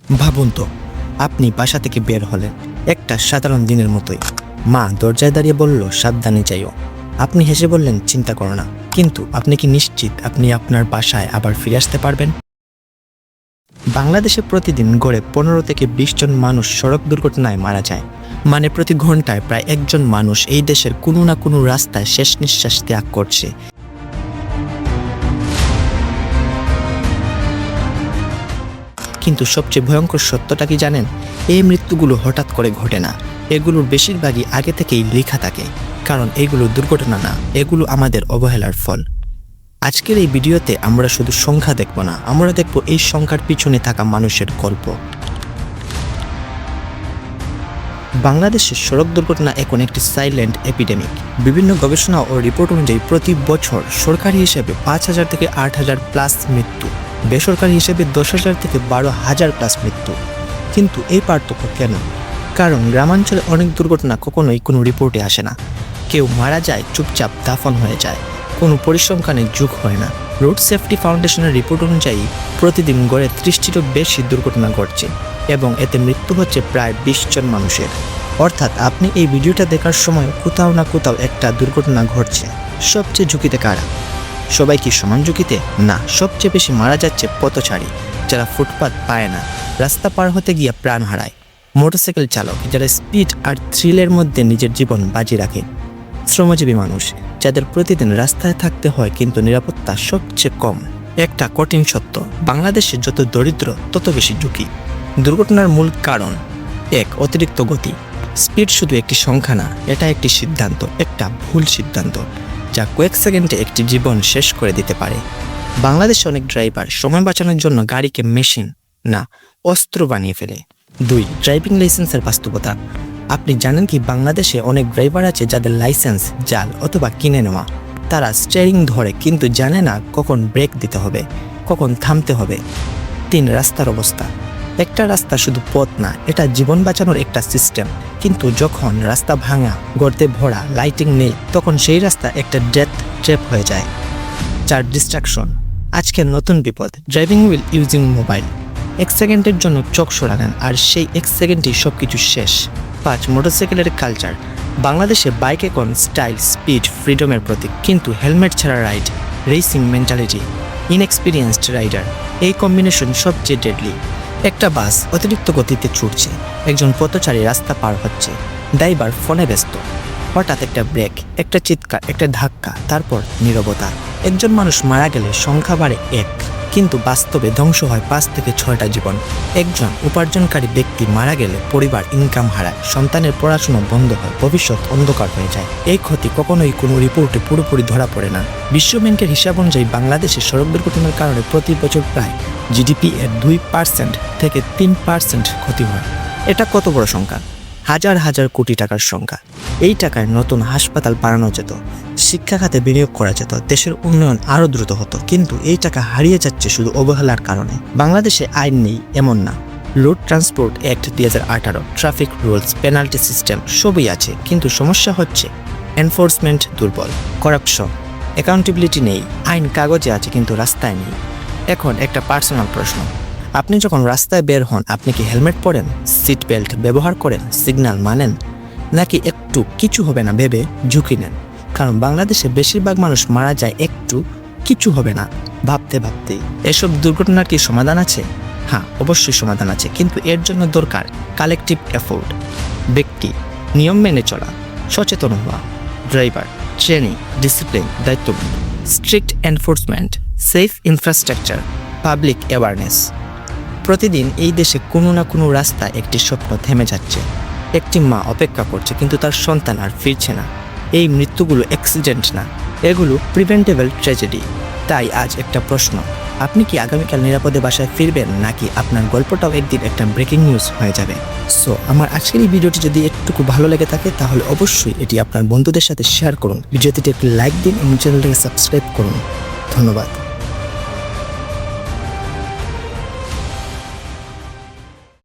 ভাবুন তো, আপনি বাসা থেকে বের হলেন একটা সাধারণ দিনের মতোই। মা দরজায় দাঁড়িয়ে বলল, সাবধানে যাইও। আপনি হেসে বললেন, চিন্তা করো না। কিন্তু আপনি কি নিশ্চিত আপনি আপনার বাসায় আবার ফিরে আসতে পারবেন? বাংলাদেশে প্রতিদিন গড়ে 15 থেকে 20 জন মানুষ সড়ক দুর্ঘটনায় মারা যায়। মানে প্রতি ঘন্টায় প্রায় একজন মানুষ এই দেশের কোনো না কোনো রাস্তায় শেষ নিঃশ্বাস ত্যাগ করছে। কিন্তু সবচেয়ে ভয়ঙ্কর সত্যটা কি জানেন? এই মৃত্যুগুলো হঠাৎ করে ঘটে না। এগুলোর বেশিরভাগই আগে থেকেই লেখা থাকে। কারণ এগুলো দুর্ঘটনা না, এগুলো আমাদের অবহেলার ফল। আজকের এই ভিডিওতে আমরা শুধু সংখ্যা দেখব না, আমরা দেখব এই সংখ্যার পিছনে থাকা মানুষের গল্প। বাংলাদেশের সড়ক দুর্ঘটনা এখন একটি সাইলেন্ট এপিডেমিক। বিভিন্ন গবেষণা ও রিপোর্ট অনুযায়ী প্রতি বছর সরকারি হিসেবে 5,000 থেকে 8,000 প্লাস মৃত্যু, বেসরকারি হিসেবে 10,000 থেকে 12,000 প্লাস মৃত্যু। কিন্তু এই পার্থক্য কেন? কারণ গ্রামাঞ্চলে অনেক দুর্ঘটনা কখনোই কোনো রিপোর্টে আসে না। কেউ মারা যায়, চুপচাপ দাফন হয়ে যায়, কোনো পরিসংখ্যানে যোগ হয় না। রোড সেফটি ফাউন্ডেশনের রিপোর্ট অনুযায়ী প্রতিদিন গড়ে 30টিরও বেশি দুর্ঘটনা ঘটছে এবং এতে মৃত্যু হচ্ছে প্রায় 20 জন মানুষের। অর্থাৎ আপনি এই ভিডিওটা দেখার সময় কোথাও না কোথাও একটা দুর্ঘটনা ঘটছে। সবচেয়ে ঝুঁকিতে কারা? সবাই কি সমান ঝুঁকিতে? না, সবচেয়ে বেশি মারা যাচ্ছে পথচারী, যারা ফুটপাত পায় না, রাস্তা পার হতে গিয়ে প্রাণ হারায়। মোটরসাইকেল চালক, যারা স্পিড আর থ্রিলের মধ্যে নিজের জীবন বাজি রাখে। শ্রমজীবী মানুষ, যাদের প্রতিদিন রাস্তায় থাকতে হয় কিন্তু নিরাপত্তা সবচেয়ে কম। একটা কঠিন সত্য, বাংলাদেশে যত দরিদ্র তত বেশি ঝুঁকি। দুর্ঘটনার মূল কারণ 1. অতিরিক্ত গতি। স্পিড শুধু একটি সংখ্যা না, এটা একটি সিদ্ধান্ত, একটা ভুল সিদ্ধান্ত যা কয়েক সেকেন্ডে একটি জীবন শেষ করে দিতে পারে। বাংলাদেশে অনেক ড্রাইভার সময় বাঁচানোর জন্য গাড়িকে মেশিন না, অস্ত্র বানিয়ে ফেলে। 2. ড্রাইভিং লাইসেন্সের বাস্তবতা। আপনি জানেন কি বাংলাদেশে অনেক ড্রাইভার আছে যাদের লাইসেন্স জাল অথবা কিনে নেওয়া। তারা স্টিয়ারিং ধরে কিন্তু জানে না কখন ব্রেক দিতে হবে, কখন থামতে হবে। 3. রাস্তার অবস্থা। একটা রাস্তা শুধু পথ না, এটা জীবন বাঁচানোর একটা সিস্টেম। কিন্তু যখন রাস্তা ভাঙা, গর্তে ভরা, লাইটিং নেই, তখন সেই রাস্তা একটা ডেথ ট্র্যাপ হয়ে যায়। 4. ডিস্ট্রাকশন। আজকের নতুন বিপদ, ড্রাইভিং হুইল ইউজিং মোবাইল। 1 সেকেন্ডের জন্য চোখ সরালেন আর সেই 1 সেকেন্ডেই সব কিছু শেষ। 5. মোটরসাইকেলের কালচার। বাংলাদেশে বাইক এখন স্টাইল, স্পিড, ফ্রিডমের প্রতীক, কিন্তু হেলমেট ছাড়া ride, racing mentality, inexperienced rider, এই কম্বিনেশন সবচেয়ে ডেডলি। একটা বাস অতিরিক্ত গতিতে ছুটছে, একজন পথচারী রাস্তা পার হচ্ছে, ড্রাইভার ফোনে ব্যস্ত। হঠাৎ একটা ব্রেক, একটা চিৎকার, একটা ধাক্কা, তারপর নীরবতা। একজন মানুষ মারা গেলে সংখ্যা বাড়ে 1, কিন্তু বাস্তবে ধ্বংস হয় 5 থেকে 6টা জীবন। একজন উপার্জনকারী ব্যক্তি মারা গেলে পরিবার ইনকাম হারায়, সন্তানের পড়াশোনা বন্ধ হয়, ভবিষ্যৎ অন্ধকার হয়ে যায়। এই ক্ষতি কখনোই কোনো রিপোর্টে পুরোপুরি ধরা পড়ে না। বিশ্ব ব্যাংকের হিসাব অনুযায়ী বাংলাদেশে সড়ক দুর্ঘটনার কারণে প্রতি বছর প্রায় জিডিপি এর 2% থেকে 3% ক্ষতি হয়। এটা কত বড় সংখ্যা? হাজার হাজার কোটি টাকার সংখ্যা। এই টাকায় নতুন হাসপাতাল বানানো যেত, শিক্ষা খাতে বিনিয়োগ করা যেত, দেশের উন্নয়ন আরও দ্রুত হতো। কিন্তু এই টাকা হারিয়ে যাচ্ছে শুধু অবহেলার কারণে। বাংলাদেশে আইন নেই এমন না, road transport act 2018, traffic rules, penalty system সবই আছে, কিন্তু সমস্যা হচ্ছে এনফোর্সমেন্ট দুর্বল, করাপশন, অ্যাকাউন্টেবিলিটি নেই। আইন কাগজে আছে কিন্তু রাস্তায় নেই। এখন একটা পার্সোনাল প্রশ্ন, আপনি যখন রাস্তায় বের হন আপনি কি হেলমেট পরেন, সিট বেল্ট ব্যবহার করেন, সিগন্যাল মানেন, নাকি একটু কিছু হবে না ভেবে ঝুঁকি নেন? কারণ বাংলাদেশে বেশিরভাগ মানুষ মারা যায় একটু কিছু হবে না ভাবতে ভাবতেই। এসব দুর্ঘটনার কি সমাধান আছে? হ্যাঁ, অবশ্যই সমাধান আছে, কিন্তু এর জন্য দরকার কালেকটিভ এফোর্ট। ব্যক্তি, নিয়ম মেনে চলা, সচেতন হওয়া, ড্রাইভার, ট্রেনিং, ডিসিপ্লিন, দায়িত্ববোধ, strict enforcement, safe infrastructure, public awareness. প্রতিদিন এই দেশে কোনো না কোনো রাস্তায় একটি স্বপ্ন থেমে যাচ্ছে। একটি মা অপেক্ষা করছে কিন্তু তার সন্তান আর ফিরছে না। এই মৃত্যুগুলো অ্যাক্সিডেন্ট না, এগুলো প্রিভেন্টেবল ট্র্যাজেডি। তাই আজ একটা প্রশ্ন, আপনি কি আগামীকাল নিরাপদে বাসায় ফিরবেন, নাকি আপনার গল্পটাও একদিন একটা ব্রেকিং নিউজ হয়ে যাবে? সো আমার আজকের এই ভিডিওটি যদি একটুকু ভালো লেগে থাকে তাহলে অবশ্যই এটি আপনার বন্ধুদের সাথে শেয়ার করুন। ভিডিওটিতে একটি লাইক দিন এবং চ্যানেলটাকে সাবস্ক্রাইব করুন। ধন্যবাদ।